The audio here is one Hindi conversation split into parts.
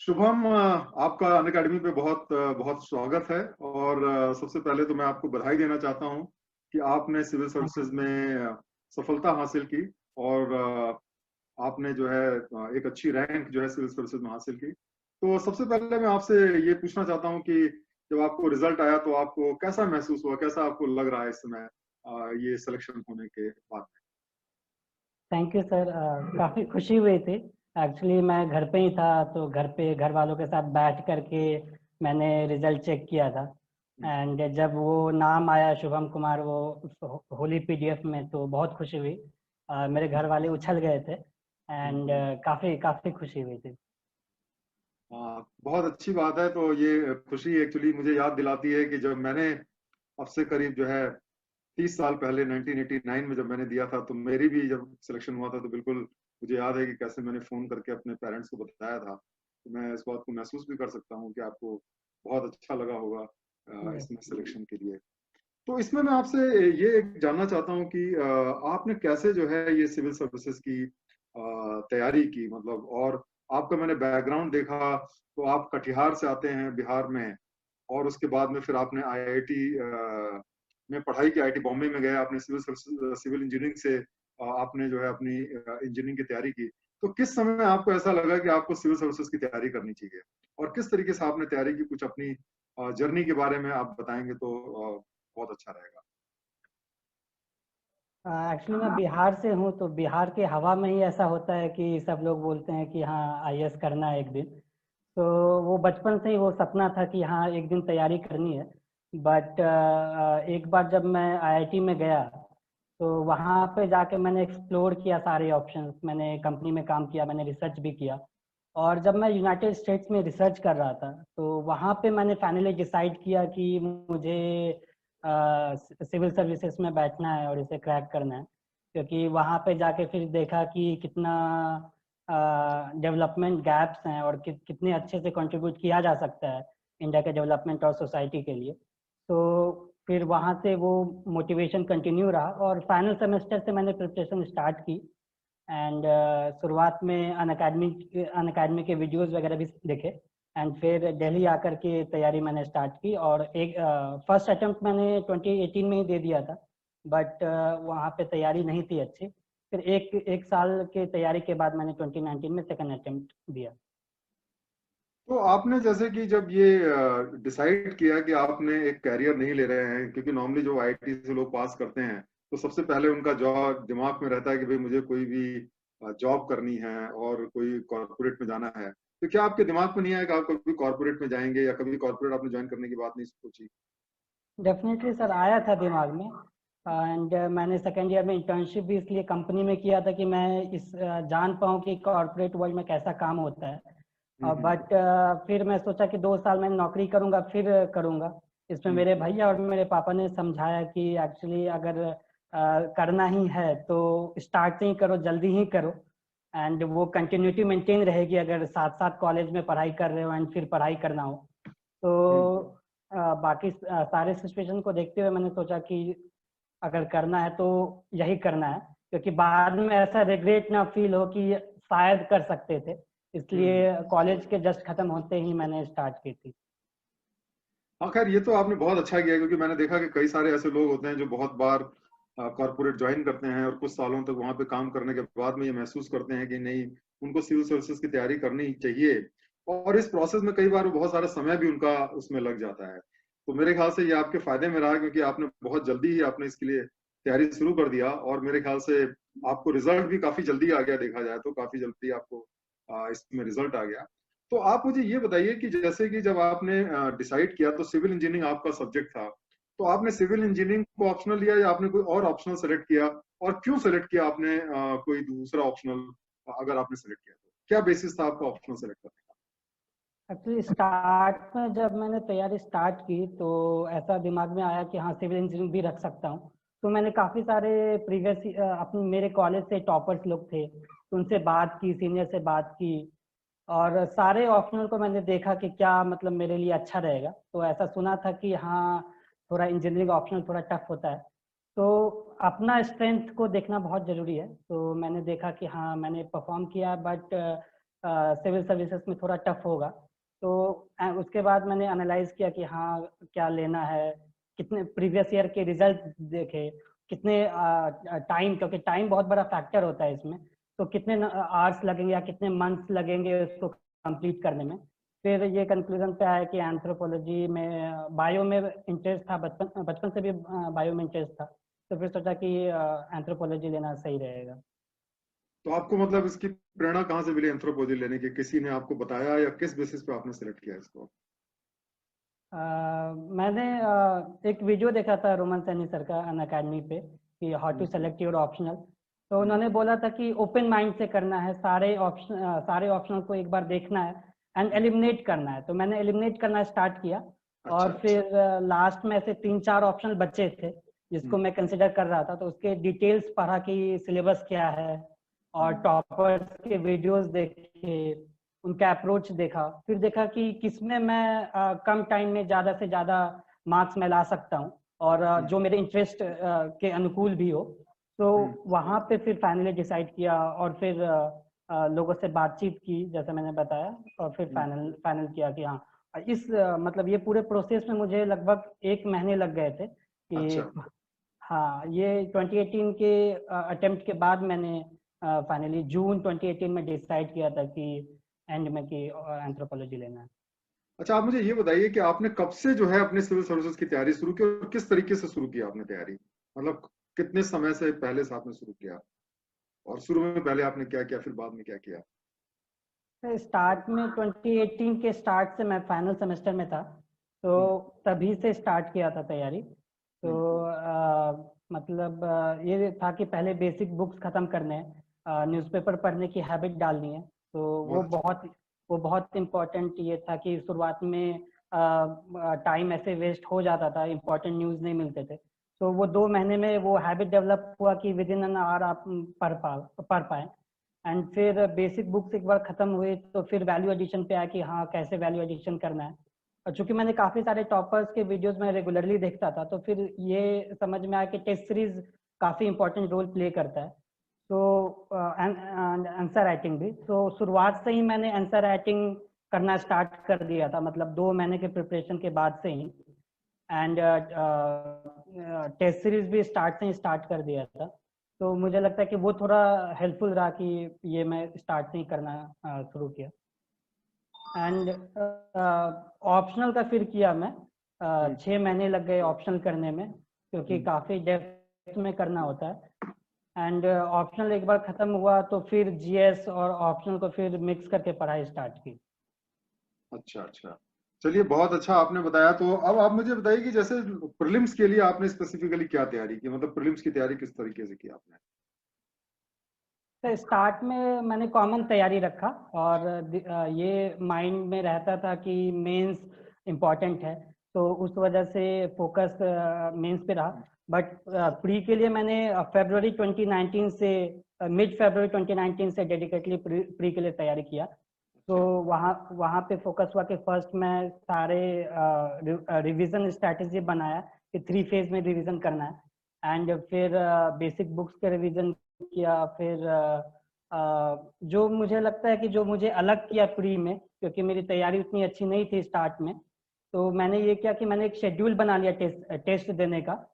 शुभम, आपका अनअकैडमी पे बहुत बहुत स्वागत है। और सबसे पहले तो मैं आपको बधाई देना चाहता हूं कि आपने सिविल थैंक यू। सर्विसेज में सफलता हासिल की। और आपने जो है एक अच्छी रैंक जो है सिविल सर्विसेज में हासिल की। तो सबसे पहले मैं आपसे ये पूछना चाहता हूं कि जब आपको रिजल्ट आया तो आपको कैसा महसूस हुआ, कैसा आपको लग रहा है इस समय ये सिलेक्शन होने के बाद? Thank you sir. काफ़ी खुशी हुई थी। एक्चुअली मैं घर पे ही था, तो घर पे घर वालों के साथ बैठ करके मैंने रिजल्ट चेक किया था। एंड जब वो नाम आया शुभम कुमार वो होली पीडीएफ में, तो बहुत खुशी हुई। मेरे घर वाले उछल गए थे। एंड हम्म। काफ़ी काफ़ी खुशी हुई थी। हाँ, बहुत अच्छी बात है। तो ये खुशी एक्चुअली मुझे याद दिलाती है कि जब मैंने अब से करीब जो है 30 साल पहले 1989 में जब मैंने दिया था, तो मेरी भी जब सिलेक्शन हुआ था तो बिल्कुल मुझे याद है कि कैसे मैंने फोन करके अपने पेरेंट्स को बताया था। तो मैं इस बात को महसूस भी कर सकता हूँ कि आपको बहुत अच्छा लगा होगा यस। इसमें सिलेक्शन के लिए। तो इसमें मैं आपसे ये जानना चाहता हूँ कि आपने कैसे जो है ये सिविल सर्विसेज की तैयारी की, मतलब। और आपका मैंने बैकग्राउंड देखा तो आप कटिहार से आते हैं बिहार में, और उसके बाद में फिर आपने आईआईटी में पढ़ाई की, आईआईटी बॉम्बे में गए, आपने सिविल इंजीनियरिंग से आपने जो है अपनी इंजीनियरिंग की तैयारी की। तो किस समय आपको ऐसा लगा कि आपको सिविल सर्विसेज की तैयारी करनी चाहिए, और किस तरीके से आपने तैयारी की? कुछ अपनी जर्नी के बारे में आप बताएंगे तो बहुत अच्छा रहेगा। एक्चुअली मैं बिहार से हूँ, तो बिहार के हवा में ही ऐसा होता है कि सब लोग बोलते हैं कि हाँ आईएएस करना है एक दिन। तो वो बचपन से ही वो सपना था कि हाँ एक दिन तैयारी करनी है। बट एक बार जब मैं आईआईटी में गया, तो वहाँ पे जाके मैंने एक्सप्लोर किया सारे ऑप्शंस। मैंने कंपनी में काम किया, मैंने रिसर्च भी किया। और जब मैं यूनाइटेड स्टेट्स में रिसर्च कर रहा था, तो वहाँ पे मैंने फाइनली डिसाइड किया कि मुझे सिविल सर्विसेज में बैठना है और इसे क्रैक करना है। क्योंकि वहाँ पे जाके फिर देखा कि कितना डेवलपमेंट गैप्स हैं और कितने अच्छे से कंट्रीब्यूट किया जा सकता है इंडिया के डेवलपमेंट और सोसाइटी के लिए। तो फिर वहाँ से वो मोटिवेशन कंटिन्यू रहा, और फाइनल सेमेस्टर से मैंने प्रिपरेशन स्टार्ट की। एंड शुरुआत में अन अकेडमी के वीडियोस वगैरह भी देखे। एंड फिर दिल्ली आकर के तैयारी मैंने स्टार्ट की, और एक फर्स्ट अटेम्प्ट मैंने 2018 में ही दे दिया था। बट वहाँ पे तैयारी नहीं थी अच्छी। फिर एक एक साल के तैयारी के बाद मैंने 2019 में सेकंड अटेम्प्ट दिया। तो आपने जैसे कि जब ये डिसाइड किया कि आपने एक कैरियर नहीं ले रहे हैं, क्योंकि नॉर्मली जो आईआईटी से लोग पास करते हैं तो सबसे पहले उनका जॉब दिमाग में रहता है कि भाई मुझे कोई भी जॉब करनी है और कोई कॉर्पोरेट में जाना है। तो क्या आपके दिमाग में नहीं आया कि आप कभी कॉर्पोरेट में जाएंगे, या कभी कॉर्पोरेट आपने ज्वाइन करने की बात नहीं सोची? डेफिनेटली सर, आया था दिमाग में। एंड मैंने सेकेंड ईयर में इंटर्नशिप भी इसलिए कंपनी में किया था कि मैं जान पाऊँ कि कॉर्पोरेट वर्ल्ड में कैसा काम होता है। हम्म। बट फिर मैं सोचा कि 2 साल मैं नौकरी करूंगा फिर करूंगा। इसमें मेरे हम्म। भैया और मेरे पापा ने समझाया कि एक्चुअली अगर करना ही है तो स्टार्ट से ही करो, जल्दी ही करो। एंड वो कंटिन्यूटी मेंटेन रहेगी अगर साथ साथ कॉलेज में पढ़ाई कर रहे हो एंड फिर पढ़ाई करना हो। तो हम्म। बाकी सारे सिचुएशन को देखते हुए मैंने सोचा कि अगर करना है तो यही करना है, क्योंकि बाद में ऐसा रिग्रेट ना फील हो कि शायद कर सकते थे। हम्म। इसलिए कॉलेज के जस्ट खत्म होते ही मैंने स्टार्ट की थी। हाँ, खैर ये तो आपने बहुत अच्छा किया, क्योंकि मैंने देखा कि कई सारे ऐसे लोग होते हैं जो बहुत बार कॉर्पोरेट ज्वाइन करते हैं और कुछ सालों तक वहां पे काम करने के बाद में ये महसूस करते हैं कि नहीं, उनको सिविल सर्विसेज की तैयारी करनी चाहिए। और इस प्रोसेस में कई बार बहुत सारा समय भी उनका उसमें लग जाता है। तो मेरे ख्याल से ये आपके फायदे में रहा, क्योंकि आपने बहुत जल्दी ही आपने इसके लिए तैयारी शुरू कर दिया, और मेरे ख्याल से आपको रिजल्ट भी काफी जल्दी आ गया। देखा जाए तो काफी जल्दी आपको इसमें रिजल्ट आ गया। तो आप मुझे ये बताइए कि जैसे कि जब आपने डिसाइड किया तो सिविल इंजीनियरिंग आपका सब्जेक्ट था, तो आपने सिविल इंजीनियरिंग को ऑप्शनल लिया या आपने कोई और ऑप्शनल सेलेक्ट किया? और क्यों सेलेक्ट किया आपने कोई दूसरा ऑप्शनल? अगर आपने सेलेक्ट किया तो क्या बेसिस था आपका ऑप्शनल सेलेक्ट करने एक्चुअली स्टार्ट में जब मैंने तैयारी स्टार्ट की, तो ऐसा दिमाग में आया कि हाँ सिविल इंजीनियरिंग भी रख सकता हूँ। तो मैंने काफ़ी सारे प्रीवियस अपने मेरे कॉलेज से टॉपर्स लोग थे, तो उनसे बात की, सीनियर से बात की। और सारे ऑप्शनल को मैंने देखा कि क्या मतलब मेरे लिए अच्छा रहेगा। तो ऐसा सुना था कि हाँ थोड़ा इंजीनियरिंग ऑप्शनल थोड़ा टफ होता है। तो अपना स्ट्रेंथ को देखना बहुत ज़रूरी है। तो मैंने देखा कि हाँ मैंने परफॉर्म किया, बट सिविल सर्विसेज में थोड़ा टफ होगा। तो उसके बाद मैंने एनालाइज किया कि हाँ क्या लेना है, कितने प्रीवियस ईयर के रिजल्ट देखे, कितने टाइम, क्योंकि टाइम बहुत बड़ा फैक्टर होता है इसमें, तो कितने आवर्स लगेंगे या कितने मंथ्स लगेंगे उसको कंप्लीट करने में। फिर ये कंक्लूजन पे आया कि एंथ्रोपोलॉजी में, बायो में इंटरेस्ट था, बचपन से भी बायो में इंटरेस्ट था, तो फिर सोचा कि एंथ्रोपोलॉजी लेना सही रहेगा। तो आपको मतलब इसकी प्रेरणा कहाँ से मिली एंथ्रोपोलॉजी लेने की? किसी ने आपको बताया या किस बेसिस पे आपने सिलेक्ट किया इसको? मैंने एक वीडियो देखा था रोमन सैनी सर का अन अकेडमी पे कि how to select your optional. तो उन्होंने बोला था कि ओपन माइंड से करना है, सारे ऑप्शनल को एक बार देखना है एंड एलिमिनेट करना है। तो मैंने एलिमिनेट करना स्टार्ट किया। और फिर लास्ट में से 3-4 ऑप्शनल बचे थे जिसको मैं कंसिडर कर रहा था, तो उसके डिटेल्स पढ़ा कि सिलेबस क्या है, और टॉपर्स के वीडियोस देखे, उनका अप्रोच देखा, फिर देखा कि किसमें मैं कम टाइम में ज्यादा से ज्यादा मार्क्स में ला सकता हूँ और जो मेरे इंटरेस्ट के अनुकूल भी हो। तो वहां पे फिर फाइनली डिसाइड किया और फिर लोगों से बातचीत की जैसे मैंने बताया, और फिर फाइनल किया कि हाँ इस मतलब ये पूरे प्रोसेस में मुझे लगभग 1 महीने लग गए थे कि हाँ ये 2018 के अटेम्प्ट के बाद मैंने फाइनली जून 2018 में डिसाइड किया था कि एंड में कि एंथ्रोपोलॉजी लेना है। अच्छा, आप मुझे ये बताइए कि आपने कब से जो है अपने सिविल सर्विसेज की तैयारी शुरू की और किस तरीके से शुरू किया आपने तैयारी? मतलब कितने समय से पहले से आपने शुरू किया, और शुरू में पहले आपने क्या किया, फिर बाद में क्या किया? स्टार्ट में 2018 के स्टार्ट से मैं फाइनल सेमेस्टर में था, तो तभी से स्टार्ट किया था तैयारी। तो मतलब ये था कि पहले बेसिक बुक्स खत्म करने हैं, न्यूज़पेपर पढ़ने की हैबिट डालनी है। तो वो बहुत इम्पोर्टेंट ये था कि शुरुआत में टाइम ऐसे वेस्ट हो जाता था, इम्पोर्टेंट न्यूज़ नहीं मिलते थे। तो वो 2 महीने में वो हैबिट डेवलप हुआ कि विद इन एन आवर आप पढ़ पाए। एंड फिर बेसिक बुक्स एक बार खत्म हुए तो फिर वैल्यू एडिशन पे आया कि हाँ कैसे वैल्यू एडिशन करना है। और चूंकि मैंने काफी सारे टॉपर्स के वीडियोस में रेगुलरली देखता था, तो फिर ये समझ में आया कि टेस्ट सीरीज काफी इंपॉर्टेंट रोल प्ले करता है। तो आंसर राइटिंग भी, तो शुरुआत से ही मैंने आंसर राइटिंग करना स्टार्ट कर दिया था, मतलब 2 महीने के प्रिपरेशन के बाद से ही। एंड टेस्ट सीरीज भी स्टार्ट से ही स्टार्ट कर दिया था। तो मुझे लगता है कि वो थोड़ा हेल्पफुल रहा कि ये मैं स्टार्ट से ही करना शुरू किया। एंड ऑप्शनल का फिर किया मैं, 6 महीने लग गए ऑप्शनल करने में, क्योंकि काफी डेप्थ में करना होता है। एंड ऑप्शनल एक बार खत्म हुआ तो फिर जीएस और ऑप्शनल को फिर मिक्स करके पढ़ाई स्टार्ट की। अच्छा अच्छा, चलिए बहुत अच्छा आपने बताया। तो अब आप मुझे बताइए कि जैसे प्रीलिम्स के लिए आपने स्पेसिफिकली क्या तैयारी की, मतलब प्रीलिम्स की तैयारी किस तरीके से की आपने? तो स्टार्ट में मैंने कॉमन तैयारी रखा और ये माइंड में रहता था कि मेंस इम्पॉर्टेंट है, तो उस वजह से फोकस मेंस पे रहा। बट प्री के लिए मैंने फरवरी 2019 से मिड फरवरी 2019 से डेडिकेटली प्री के लिए तैयारी किया। तो वहाँ पे फोकस हुआ कि फर्स्ट मैं सारे रिवीजन स्ट्रैटेजी बनाया कि 3 फेज में रिवीजन करना है। एंड फिर बेसिक बुक्स के रिवीजन किया। फिर जो मुझे लगता है कि जो मुझे अलग किया प्री में, क्योंकि मेरी तैयारी उतनी अच्छी नहीं थी स्टार्ट में, तो मैंने ये किया कि मैंने एक शेड्यूल बना लिया टेस्ट देने का।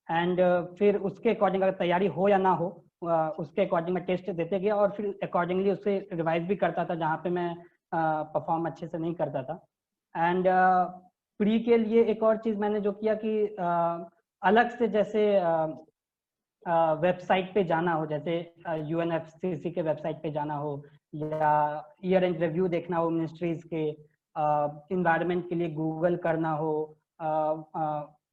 एंड फिर उसके अकॉर्डिंग अगर तैयारी हो या ना हो, उसके अकॉर्डिंग मैं टेस्ट देते गया और फिर अकॉर्डिंगली उससे रिवाइज भी करता था जहाँ पे मैं परफॉर्म अच्छे से नहीं करता था। एंड प्री के लिए एक और चीज़ मैंने जो किया कि अलग से जैसे वेबसाइट पे जाना हो, जैसे यूएनएफसीसी के वेबसाइट पे जाना हो, या ईयर एंड रिव्यू देखना हो मिनिस्ट्रीज के, इन्वायरमेंट के लिए गूगल करना हो,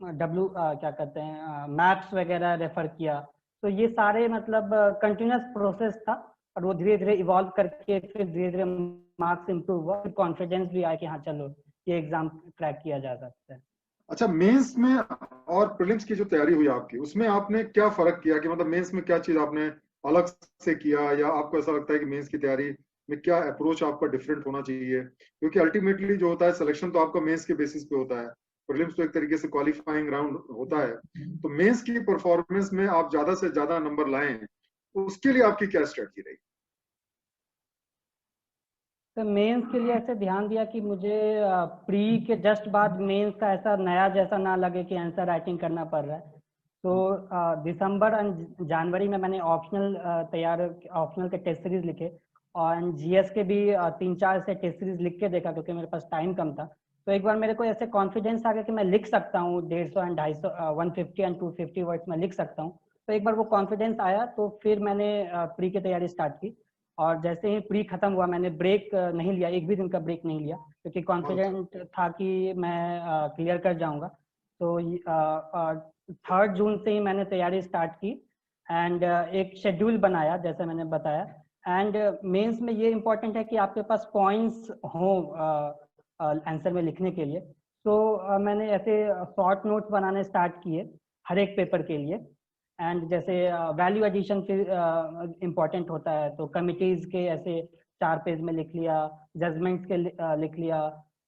क्या कहते हैं मैप्स वगैरह रेफर किया। तो ये सारे मतलब कंटिन्यूस प्रोसेस था, और वो धीरे धीरे इवॉल्व करके फिर धीरे धीरे मार्क्स इंप्रूव हुआ, फिर कॉन्फिडेंस भी आया कि हाँ चलो ये एग्जाम क्रैक किया जा सकता है। अच्छा, मेंस में और प्रीलिम्स की जो तैयारी हुई आपकी, उसमें आपने क्या फर्क किया कि मतलब मेंस में क्या चीज आपने अलग से किया, या आपको ऐसा लगता है कि मेंस की तैयारी में क्या अप्रोच आपका डिफरेंट होना चाहिए? क्योंकि अल्टीमेटली जो होता है सिलेक्शन तो आपका मेंस के बेसिस पे होता है, प्रीलिम्स तो एक तरीके से क्वालिफाइंग राउंड होता है। तो मेंस की परफॉर्मेंस में आप ज्यादा से ज्यादा नंबर लाएं, उसके लिए आपकी क्या स्ट्रेटजी रही? तो मेंस के लिए ऐसे ध्यान दिया कि मुझे प्री के जस्ट बाद मेंस का ऐसा नया जैसा ना लगे कि आंसर राइटिंग करना पड़ रहा है। तो दिसंबर और जनवरी में मैंने ऑप्शनल के टेस्ट सीरीज लिखे, और जीएस के भी 3-4 से टेस्ट सीरीज लिख के देखा क्योंकि मेरे पास टाइम कम था। तो एक बार मेरे को ऐसे कॉन्फिडेंस आ गया कि मैं लिख सकता हूँ 150 एंड 250, 150 एंड 250 वर्ड्स में लिख सकता हूँ। तो एक बार वो कॉन्फिडेंस आया तो फिर मैंने प्री की तैयारी स्टार्ट की। और जैसे ही प्री खत्म हुआ मैंने ब्रेक नहीं लिया, एक भी दिन का ब्रेक नहीं लिया, क्योंकि कॉन्फिडेंट था कि मैं क्लियर कर जाऊंगा। तो 3 जून से ही मैंने तैयारी स्टार्ट की, एंड एक शेड्यूल बनाया जैसे मैंने बताया। एंड मेंस में ये इम्पोर्टेंट है कि आपके पास पॉइंट्स हों आंसर में लिखने के लिए। तो मैंने ऐसे शॉर्ट नोट्स बनाने स्टार्ट किए हर एक पेपर के लिए। एंड जैसे वैल्यू एडिशन फिर इम्पोर्टेंट होता है, तो कमिटीज के ऐसे 4 पेज में लिख लिया, जजमेंट्स के लिख लिया,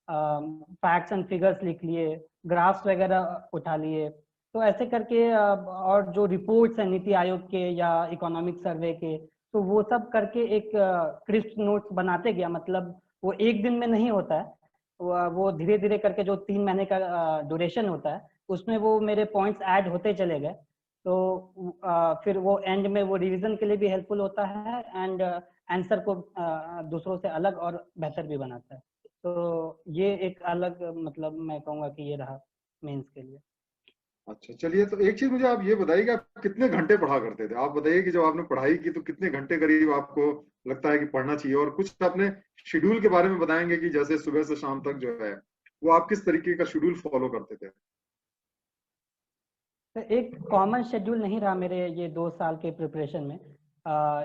फैक्ट्स एंड फिगर्स लिख लिए, ग्राफ्स वगैरह उठा लिए। तो ऐसे करके और जो रिपोर्ट्स हैं नीति आयोग के या इकोनॉमिक सर्वे के, तो वो सब करके एक क्रिस्प नोट्स बनाते गया। मतलब वो एक दिन में नहीं होता है, वो धीरे धीरे करके जो 3 महीने का ड्यूरेशन होता है उसमें वो मेरे पॉइंट्स ऐड होते चले गए। तो फिर वो एंड में वो रिवीजन के लिए भी हेल्पफुल होता है, एंड आंसर को दूसरों से अलग और बेहतर भी बनाता है। तो ये एक अलग, मतलब मैं कहूँगा कि ये रहा मेंस के लिए। अच्छा, चलिए, तो एक चीज मुझे आप ये बताइए कि आप कितने घंटे पढ़ा करते थे? आप बताइए कि जब आपने पढ़ाई की तो कितने घंटे करीब आपको लगता है कि पढ़ना चाहिए, और कुछ अपने शेड्यूल के बारे में बताएंगे कि जैसे सुबह से शाम तक जो है वो आप किस तरीके का शेड्यूल फॉलो करते थे? तो एक कॉमन शेड्यूल नहीं रहा मेरे ये 2 साल के प्रिपरेशन में।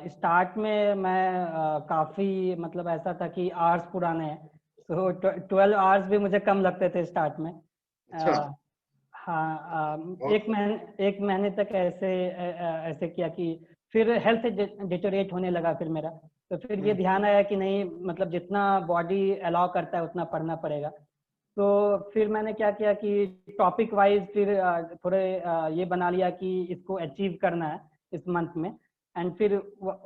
स्टार्ट में मैं काफ़ी, मतलब ऐसा था कि आवर्स पुराने हैं, तो 12 आवर्स भी मुझे कम लगते थे स्टार्ट में। अच्छा। हाँ, बहुत। एक महीने तक ऐसे किया कि फिर हेल्थ डिटोरेट होने लगा फिर मेरा। तो फिर ये हम्म। ध्यान आया कि नहीं, मतलब जितना बॉडी अलाउ करता है उतना पढ़ना पड़ेगा। तो फिर मैंने क्या किया कि टॉपिक वाइज फिर थोड़े ये बना लिया कि इसको अचीव करना है इस मंथ में, एंड फिर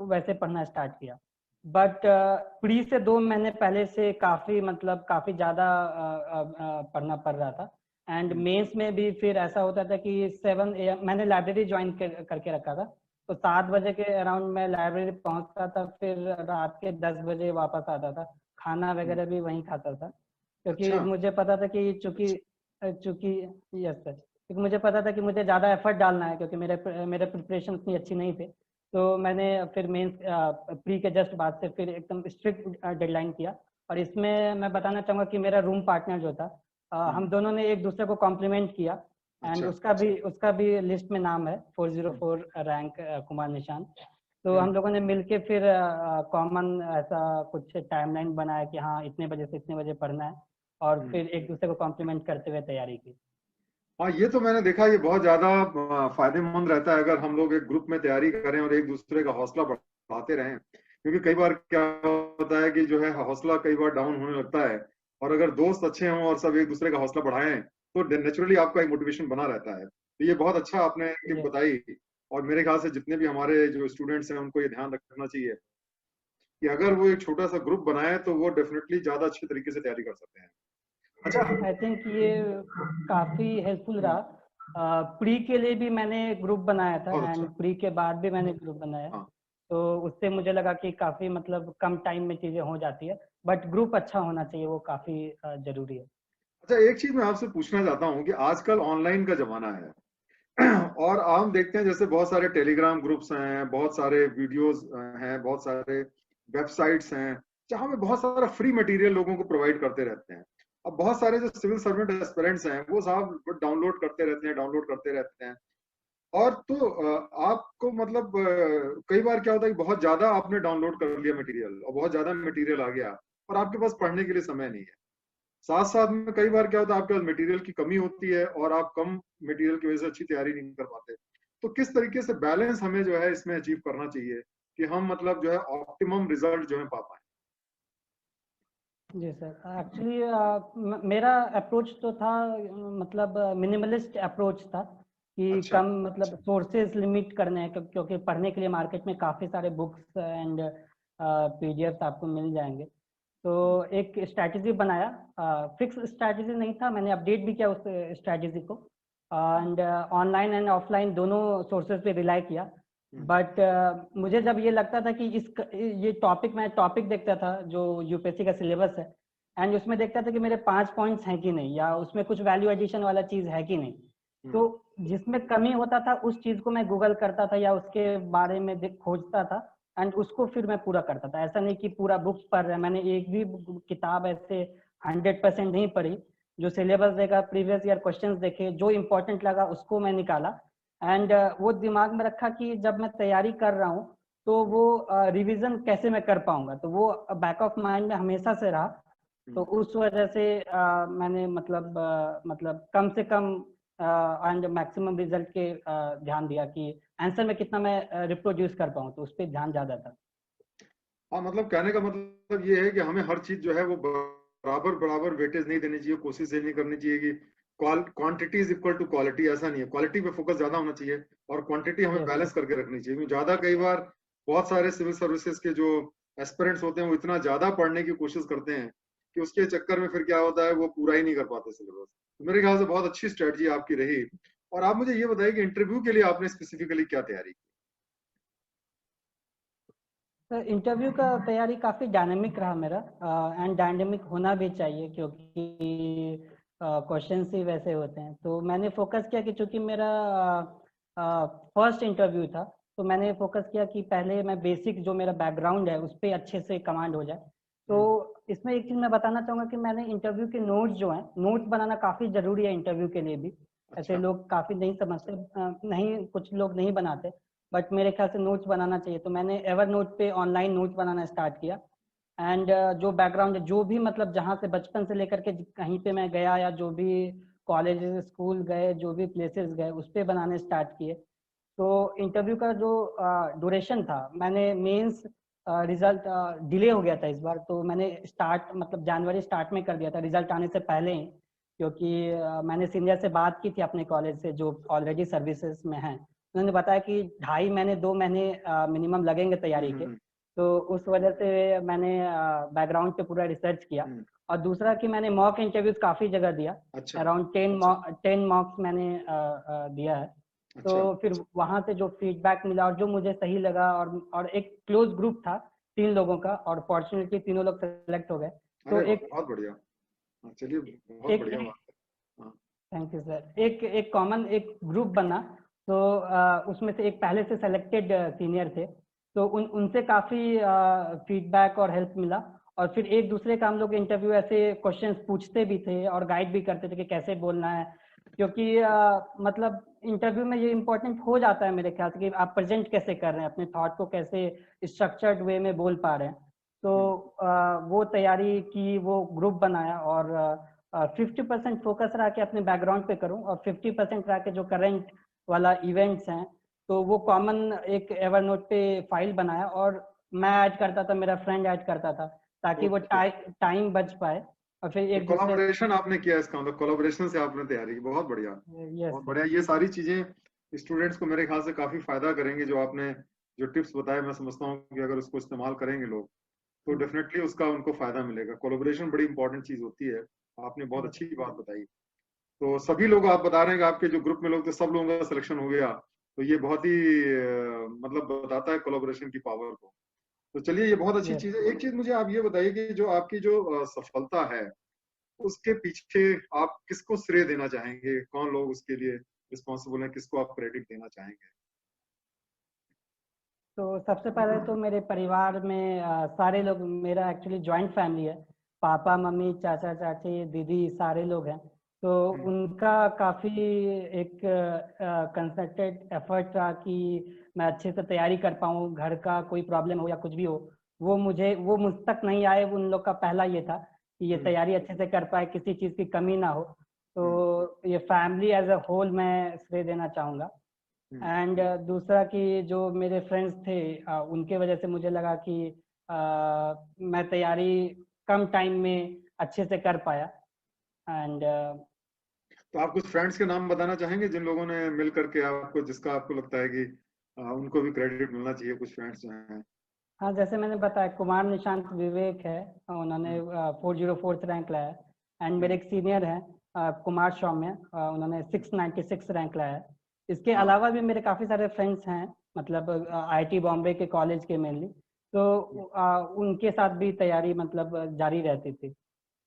वैसे पढ़ना स्टार्ट किया। बट प्री से 2 महीने पहले से काफ़ी, मतलब काफ़ी ज़्यादा पढ़ना पड़ रहा था। And hmm. मेंस में भी फिर ऐसा होता था कि 7 AM मैंने लाइब्रेरी ज्वाइन करके रखा था। तो 7 बजे के अराउंड मैं लाइब्रेरी पहुंचता था, फिर रात के 10 बजे वापस आता था। खाना हम्म। वगैरह भी वहीं खाता था, क्योंकि अच्छा। मुझे पता था कि चूंकि चूंकि यस सर, क्योंकि मुझे पता था कि मुझे ज़्यादा एफर्ट डालना है, क्योंकि मेरे प्रिपरेशन उतनी अच्छी नहीं थे। तो मैंने फिर मेंस प्री के जस्ट बाद से फिर एकदम स्ट्रिक्ट डेडलाइन किया। और इसमें मैं बताना चाहूँगा कि मेरा रूम पार्टनर जो था, हम्म। हम दोनों ने एक दूसरे को कॉम्प्लीमेंट किया। एंड अच्छा। उसका भी लिस्ट में नाम है 404 रैंक, कुमार निशान। तो हम्म। हम लोगों ने मिलके फिर कॉमन ऐसा कुछ टाइमलाइन बनाया कि हाँ इतने बजे से इतने बजे पढ़ना है, और हम्म। फिर एक दूसरे को कॉम्प्लीमेंट करते हुए तैयारी की। हाँ, ये तो मैंने देखा, ये बहुत ज्यादा फायदेमंद रहता है अगर हम लोग एक ग्रुप में तैयारी करें और एक दूसरे का हौसला बढ़ाते रहें। क्योंकि कई बार क्या होता है कि जो है हौसला कई बार डाउन होने लगता है, और अगर दोस्त अच्छे हों और सब एक दूसरे का हौसला बढ़ाएं तो नेचुरली आपका एक मोटिवेशन बना रहता है। तो ये बहुत अच्छा आपने टिप जी बताई। और मेरे ख्याल से जितने भी हमारे जो स्टूडेंट्स हैं उनको ये ध्यान रखना चाहिए कि अगर वो एक छोटा सा ग्रुप बनाए तो वो डेफिनेटली ज्यादा अच्छे तरीके से तैयारी कर सकते हैं। अच्छा। आई थिंक ये काफ़ी हेल्पफुल हम्म। रहा। प्री के लिए भी मैंने ग्रुप बनाया था, बहुत एंड अच्छा। प्री के बाद भी मैंने ग्रुप बनाया। हाँ। तो उससे मुझे लगा कि काफ़ी, मतलब कम टाइम में चीज़ें हो जाती है, बट ग्रुप अच्छा होना चाहिए, वो काफ़ी ज़रूरी है। अच्छा, एक चीज मैं आपसे पूछना चाहता हूँ कि आजकल ऑनलाइन का जमाना है और हम देखते हैं जैसे बहुत सारे टेलीग्राम ग्रुप्स हैं, बहुत सारे वीडियोस हैं, बहुत सारे वेबसाइट्स हैं जहां पे बहुत सारा फ्री मटेरियल लोगों को प्रोवाइड करते रहते हैं। अब बहुत सारे जो सिविल सर्वेंट एस्पिरेंट्स हैं वो साहब डाउनलोड करते रहते हैं। और तो आपको मतलब कई बार क्या होता है कि बहुत ज्यादा आपने डाउनलोड कर लिया मटेरियल और बहुत ज्यादा मटेरियल आ गया और आपके पास पढ़ने के लिए समय नहीं है। साथ साथ में कई बार क्या होता है आपके पास मटेरियल की कमी होती है और आप कम मटेरियल की वजह से अच्छी तैयारी नहीं कर पाते। तो किस तरीके से बैलेंस हमें जो है इसमें अचीव करना चाहिए कि हम मतलब जो है ऑप्टिमम रिजल्ट जो है पा पाए? जी सर, एक्चुअली मेरा अप्रोच तो था, मतलब मिनिमलिस्ट अप्रोच था कि अच्छा। कम, मतलब सोर्सेज लिमिट करने हैं, क्योंकि पढ़ने के लिए मार्केट में काफ़ी सारे बुक्स एंड पीडीएफ आपको मिल जाएंगे। तो एक स्ट्रैटेजी बनाया, फिक्स स्ट्रैटेजी नहीं था, मैंने अपडेट भी किया उस स्ट्रैटेजी को, एंड ऑनलाइन एंड ऑफलाइन दोनों सोर्सेज पे रिलाई किया। बट मुझे जब ये लगता था कि ये टॉपिक, मैं टॉपिक देखता था जो यूपीएससी का सिलेबस है, एंड उसमें देखता था कि मेरे 5 पॉइंट्स हैं कि नहीं, या उसमें कुछ वैल्यू एडिशन वाला चीज़ है कि नहीं। तो जिसमें कमी होता था उस चीज़ को मैं गूगल करता था या उसके बारे में खोजता था, एंड उसको फिर मैं पूरा करता था। ऐसा नहीं कि पूरा बुक्स पढ़ रहे हैं, मैंने एक भी किताब ऐसे 100% नहीं पढ़ी। जो सिलेबस देखा, प्रीवियस ईयर क्वेश्चंस देखे, जो इम्पोर्टेंट लगा उसको मैं निकाला, एंड वो दिमाग में रखा कि जब मैं तैयारी कर रहा हूँ तो वो रिवीजन कैसे मैं कर पाऊंगा, तो वो बैक ऑफ माइंड में हमेशा से रहा। तो उस वजह से मैंने मतलब कम से कम एंड मैक्सिमम रिजल्ट के ध्यान दिया कि आंसर में कितना मैं रिप्रोड्यूस कर पाऊँ, तो उस पर ध्यान ज्यादा था। हाँ, मतलब कहने का मतलब ये है कि हमें हर चीज जो है वो बराबर बराबर वेटेज नहीं देनी चाहिए, कोशिश ये नहीं करनी चाहिए कि quantity is equal to quality. ऐसा नहीं है, क्वालिटी पे फोकस ज्यादा होना चाहिए और क्वांटिटी हमें यस बैलेंस करके रखनी चाहिए। क्योंकि ज्यादा कई बार बहुत सारे सिविल सर्विसेज के जो एस्पिरेंट्स होते हैं वो इतना ज्यादा पढ़ने की कोशिश करते हैं कि उसके चक्कर में फिर क्या होता है, वो पूरा ही नहीं कर पाते सिलेबस। तो मेरे ख्याल से बहुत अच्छी स्ट्रेटजी आपकी रही। और आप मुझे ये बताइए कि इंटरव्यू के लिए आपने स्पेसिफिकली क्या तैयारी की? सर, इंटरव्यू का तैयारी काफ़ी डायनेमिक रहा मेरा, एंड डायनेमिक होना भी चाहिए क्योंकि क्वेश्चंस ही वैसे होते हैं। तो मैंने फोकस किया कि चूंकि मेरा फर्स्ट इंटरव्यू था, तो मैंने फोकस किया कि पहले मैं बेसिक जो मेरा बैकग्राउंड है उस पर अच्छे से कमांड हो जाए। तो इसमें एक चीज़ मैं बताना चाहूँगा कि मैंने इंटरव्यू के नोट्स जो हैं, नोट्स बनाना काफ़ी ज़रूरी है इंटरव्यू के लिए भी। ऐसे अच्छा। लोग काफ़ी नहीं समझते, नहीं, कुछ लोग नहीं बनाते, बट मेरे ख्याल से नोट्स बनाना चाहिए। तो मैंने एवर नोट पे ऑनलाइन नोट्स बनाना स्टार्ट किया, एंड जो बैकग्राउंड है, जो भी मतलब जहाँ से बचपन से लेकर के कहीं पे मैं गया, या जो भी कॉलेज स्कूल गए, जो भी प्लेसेस गए, उस पर बनाने स्टार्ट किए। तो इंटरव्यू का जो ड्यूरेशन था, मैंने मेंस रिजल्ट डिले हो गया था इस बार, तो मैंने स्टार्ट मतलब जनवरी स्टार्ट में कर दिया था, रिजल्ट आने से पहले ही। क्योंकि मैंने सीनियर से बात की थी अपने कॉलेज से जो ऑलरेडी सर्विसेज में हैं, उन्होंने बताया कि 2.5 महीने 2 महीने मिनिमम लगेंगे तैयारी के। तो उस वजह से मैंने बैकग्राउंड पे पूरा रिसर्च किया। और दूसरा कि मैंने मॉक इंटरव्यूज काफ़ी जगह दिया, अच्छा। अराउंड 10 मॉक्स मैंने दिया है। तो अच्छा। फिर वहां से जो फीडबैक मिला और जो मुझे सही लगा, और एक क्लोज ग्रुप था 3 लोगों का, और फॉर्चुनेटली तीनों लोग सेलेक्ट हो गए। तो अरे वाह, एक बहुत बढ़िया। हाँ, चलिए, बहुत एक बढ़िया बात है। हाँ। Thank you sir. एक एक कॉमन एक ग्रुप बना। तो उसमें से एक पहले से सेलेक्टेड सीनियर थे, तो उनसे काफ़ी फीडबैक और हेल्प मिला। और फिर एक दूसरे का हम लोग इंटरव्यू ऐसे क्वेश्चंस पूछते भी थे और गाइड भी करते थे कि कैसे बोलना है। क्योंकि मतलब इंटरव्यू में ये इम्पोर्टेंट हो जाता है मेरे ख्याल से कि आप प्रेजेंट कैसे कर रहे हैं, अपने थॉट को कैसे स्ट्रक्चर्ड वे में बोल पा रहे हैं। तो वो तैयारी की, वो ग्रुप बनाया, और 50% फोकस रहा कि अपने बैकग्राउंड पे करूं, और 50% रहा कि जो करंट वाला इवेंट्स हैं, तो वो कॉमन एक एवरनोट पे फाइल बनाया, और मैं ऐड करता था, मेरा फ्रेंड ऐड करता था, ताकि वो ओके। टाइम बच पाए। और फिर तो एक दूसरे कोलाबोरेशन आपने किया, इसका मतलब कोलाबोरेशन से आपने तैयारी की। बहुत बढ़िया, यस बहुत बढ़िया। ये सारी चीजें स्टूडेंट्स को मेरे ख्याल से काफी फायदा करेंगे। जो आपने जो टिप्स बताए, मैं समझता हूँ कि अगर उसको इस्तेमाल करेंगे लोग तो डेफिनेटली उसका उनको फायदा मिलेगा। कोलाबोरेशन बड़ी इंपॉर्टेंट चीज होती है। आपने बहुत अच्छी बात बताई। तो सभी लोग, आप बता रहे हैं कि आपके जो ग्रुप में लोग थे सब लोगों का सिलेक्शन हो गया, तो ये बहुत ही मतलब बताता है कोलाबोरेशन की पावर को। तो चलिए, ये बहुत अच्छी यस। चीज है। एक चीज मुझे आप ये बताइए कि जो आपकी जो सफलता है उसके पीछे आप किसको श्रेय देना चाहेंगे? कौन लोग उसके लिए रिस्पॉन्सिबल हैं? किसको आप क्रेडिट देना चाहेंगे? तो सबसे पहले तो मेरे परिवार में सारे लोग, मेरा एक्चुअली जॉइंट फैमिली है, पापा मम्मी चाचा चाची दीदी सारे लोग हैं। तो उनका काफ़ी एक कंसंट्रेटेड एफर्ट रहा कि मैं अच्छे से तैयारी कर पाऊँ, घर का कोई प्रॉब्लम हो या कुछ भी हो, वो मुझ तक नहीं आए। उन लोग का पहला ये था कि ये तैयारी अच्छे से कर पाए, किसी चीज़ की कमी ना हो। तो ये फैमिली एज अ होल मैं श्रेय देना चाहूँगा। एंड दूसरा कि जो मेरे फ्रेंड्स थे, उनके वजह से मुझे लगा कि मैं तैयारी कम टाइम में अच्छे से कर पाया। एंड तो आप कुछ फ्रेंड्स के नाम बताना चाहेंगे जिन लोगों ने मिल करके आपको, जिसका आपको लगता है कि उनको भी क्रेडिट मिलना चाहिए, कुछ फ्रेंड्स जो हैं? हाँ, जैसे मैंने बताया कुमार निशांत विवेक है, उन्होंने 404th रैंक लाया है। एंड मेरे एक सीनियर हैं कुमार सौम्य, उन्होंने 696 रैंक लाया है। इसके हाँ। अलावा भी मेरे काफ़ी सारे फ्रेंड्स हैं, मतलब आईआईटी बॉम्बे के कॉलेज के मेनली, तो उनके साथ भी तैयारी मतलब जारी रहती थी।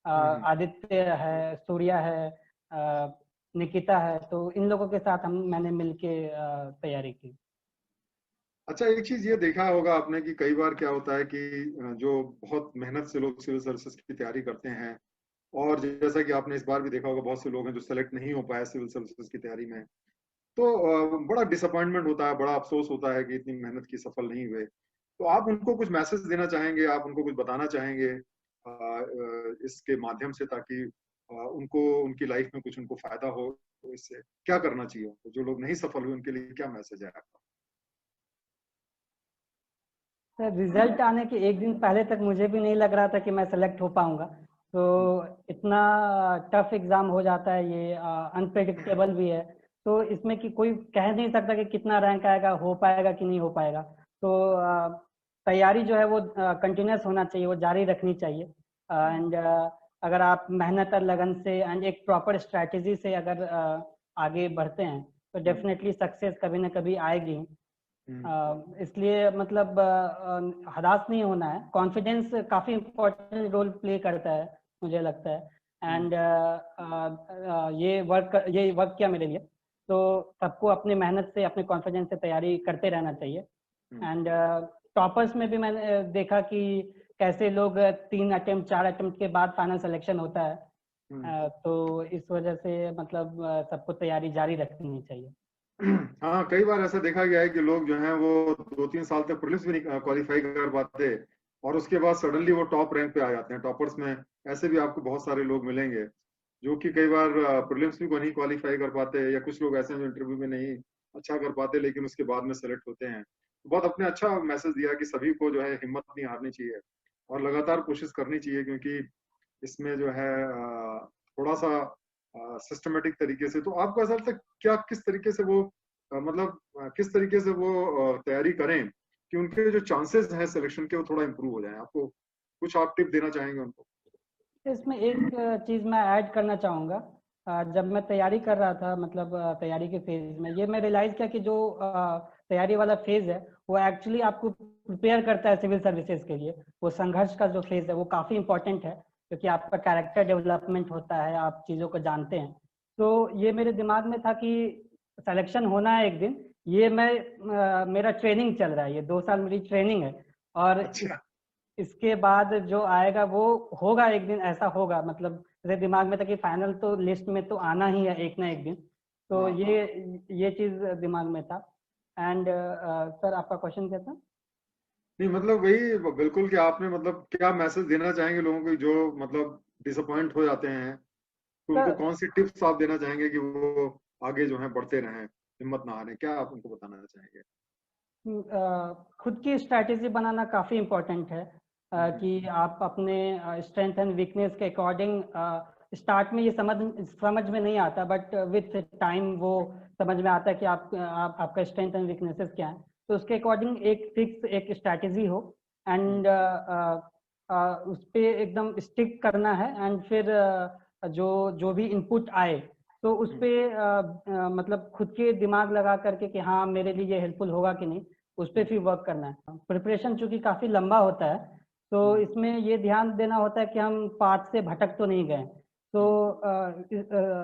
आदित्य है, सूर्या है, निकिता है, तो इन लोगों के साथ मैंने मिलके तैयारी की। अच्छा, एक चीज ये देखा होगा आपने कि कई बार क्या होता है कि जो बहुत मेहनत से लोग सिविल सर्विसेज की तैयारी करते हैं, और जैसा कि आपने इस बार भी देखा होगा बहुत से लोग हैं जो सेलेक्ट नहीं हो पाए सिविल सर्विसेज की तैयारी में, तो बड़ा डिसअपॉइंटमेंट होता है, बड़ा अफसोस होता है कि इतनी मेहनत की सफल नहीं हुए। तो आप उनको कुछ मैसेज देना चाहेंगे, आप उनको कुछ बताना चाहेंगे इसके माध्यम से, ताकि उनको उनकी लाइफ में कुछ उनको फायदा हो, तो इससे क्या करना चाहिए उनको, जो लोग नहीं सफल हुए उनके लिए क्या मैसेज है आपका? सर, रिजल्ट आने के एक दिन पहले तक मुझे भी नहीं लग रहा था कि मैं सेलेक्ट हो पाऊंगा। तो इतना टफ एग्जाम हो जाता है, ये अनप्रेडिक्टेबल भी है। तो इसमें कि कोई कह नहीं सकता कि कितना रैंक आएगा, हो पाएगा कि नहीं हो पाएगा। तो तैयारी जो है वो कंटिन्यूस होना चाहिए, वो जारी रखनी चाहिए। एंड अगर आप मेहनत और लगन से एंड एक प्रॉपर स्ट्रैटेजी से अगर आगे बढ़ते हैं तो डेफिनेटली सक्सेस कभी ना कभी आएगी। इसलिए मतलब हताश नहीं होना है। कॉन्फिडेंस काफ़ी इम्पोर्टेंट रोल प्ले करता है, मुझे लगता है। एंड ये वर्क किया मेरे लिए। तो सबको अपनी मेहनत से, अपने कॉन्फिडेंस से तैयारी करते रहना चाहिए। एंड टॉपर्स में भी मैंने देखा कि कैसे लोग 3 अटेम्प्ट 4 अटेम्प्ट के बाद फाइनल सिलेक्शन होता है। तो इस वजह से मतलब सबको तैयारी जारी रखनी चाहिए। हाँ, कई बार ऐसा देखा गया है कि लोग जो हैं वो 2-3 साल तक प्रीलिम्स भी नहीं क्वालिफाई कर पाते, और उसके बाद सडनली वो टॉप रैंक पे आ जाते हैं। टॉपर्स में ऐसे भी आपको बहुत सारे लोग मिलेंगे जो कि कई बार प्रीलिम्स भी को नहीं क्वालिफाई कर पाते, या कुछ लोग ऐसे हैं जो इंटरव्यू में नहीं अच्छा कर पाते लेकिन उसके बाद में सेलेक्ट होते हैं। तो बहुत अपने अच्छा मैसेज दिया कि सभी को जो है हिम्मत नहीं हारनी चाहिए और लगातार कोशिश करनी चाहिए, क्योंकि इसमें जो है थोड़ा सा सिस्टमेटिक तरीके से। तो आपको ऐसा लगता है क्या, किस तरीके से वो मतलब किस तरीके से वो तैयारी करें कि उनके जो चांसेस हैं सिलेक्शन के वो थोड़ा इम्प्रूव हो जाए? आपको कुछ आप टिप देना चाहेंगे उनको? इसमें एक चीज़ मैं ऐड करना चाहूँगा। जब मैं तैयारी कर रहा था, मतलब तैयारी के फेज में, ये मैं रियलाइज़ किया कि जो तैयारी वाला फेज है वो एक्चुअली आपको प्रिपेयर करता है सिविल सर्विसेज के लिए। वो संघर्ष का जो फेज है वो काफ़ी इंपॉर्टेंट है, क्योंकि आपका कैरेक्टर डेवलपमेंट होता है, आप चीज़ों को जानते हैं। तो ये मेरे दिमाग में था कि सिलेक्शन होना है एक दिन। ये मेरा ट्रेनिंग चल रहा है, ये 2 साल मेरी ट्रेनिंग है। और अच्छा। इसके बाद जो आएगा वो होगा, एक दिन ऐसा होगा। मतलब मेरे दिमाग में था कि फाइनल तो लिस्ट में तो आना ही है एक ना एक दिन। तो हाँ, हाँ। ये चीज दिमाग में था। एंड सर, आपका क्वेश्चन क्या था? नहीं, मतलब वही बिल्कुल कि आपने मतलब क्या मैसेज देना चाहेंगे लोगों को जो मतलब डिसअपॉइंट हो जाते हैं, तो उनको सर, कौन सी टिप्स आप देना चाहेंगे कि वो आगे जो है बढ़ते रहें, हिम्मत ना हारें? क्या आप उनको बताना चाहेंगे? खुद की स्ट्रैटेजी बनाना काफ़ी इम्पोर्टेंट है। हम्म, कि आप अपने स्ट्रेंथ एंड वीकनेस के अकॉर्डिंग, स्टार्ट में ये समझ में नहीं आता, बट विथ टाइम वो समझ में आता है कि आपका स्ट्रेंथ एंड वीकनेसेस क्या है। तो उसके अकॉर्डिंग एक फिक्स एक स्ट्रैटेजी हो, एंड उस पर एकदम स्टिक करना है। एंड फिर जो जो भी इनपुट आए तो उस पे मतलब खुद के दिमाग लगा करके कि हाँ, मेरे लिए ये हेल्पफुल होगा कि नहीं, उस पर फिर वर्क करना है। प्रिपरेशन चूंकि काफ़ी लंबा होता है, तो इसमें ये ध्यान देना होता है कि हम पाथ से भटक तो नहीं गए। तो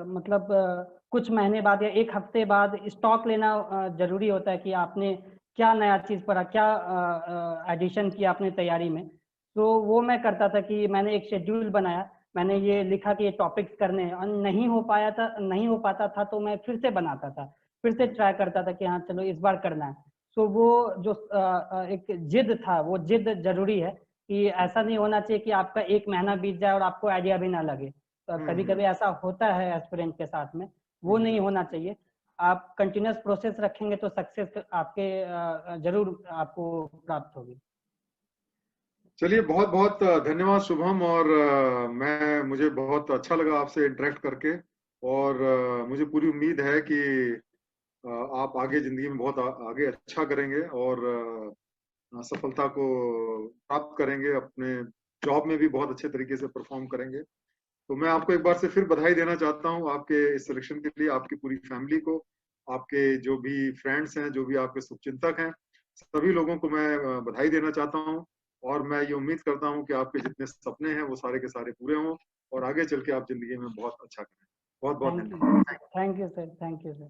मतलब कुछ महीने बाद या एक हफ्ते बाद स्टॉक लेना जरूरी होता है कि आपने क्या नया चीज़ पढ़ा, क्या एडिशन किया अपने तैयारी में। तो वो मैं करता था कि मैंने एक शेड्यूल बनाया, मैंने ये लिखा कि ये टॉपिक्स करने हैं, और नहीं हो पाता था तो मैं फिर से बनाता था, फिर से ट्राई करता था कि हाँ चलो इस बार करना है। तो वो जो एक जिद था, वो जिद जरूरी है। कि ऐसा नहीं होना चाहिए कि आपका एक महीना बीत जाए और आपको आइडिया भी ना लगे। तो कभी कभी ऐसा होता है एस्पिरेंट के साथ में, वो नहीं होना चाहिए। आप कंटिन्यूस प्रोसेस रखेंगे तो सक्सेस आपके जरूर आपको प्राप्त होगी। चलिए, बहुत बहुत धन्यवाद शुभम। और मुझे बहुत अच्छा लगा आपसे इंटरेक्ट करके, और मुझे पूरी उम्मीद है कि आप आगे जिंदगी में बहुत आगे अच्छा करेंगे, और सफलता को प्राप्त करेंगे, अपने जॉब में भी बहुत अच्छे तरीके से परफॉर्म करेंगे। तो मैं आपको एक बार से फिर बधाई देना चाहता हूँ आपके इस सिलेक्शन के लिए, आपकी पूरी फैमिली को, आपके जो भी फ्रेंड्स हैं, जो भी आपके शुभचिंतक हैं, सभी लोगों को मैं बधाई देना चाहता हूँ। और मैं ये उम्मीद करता हूँ कि आपके जितने सपने हैं वो सारे के सारे पूरे हों और आगे चल के आप जिंदगी में बहुत अच्छा करें। बहुत बहुत थैंक यू, धन्यवाद। Thank you sir, thank you sir.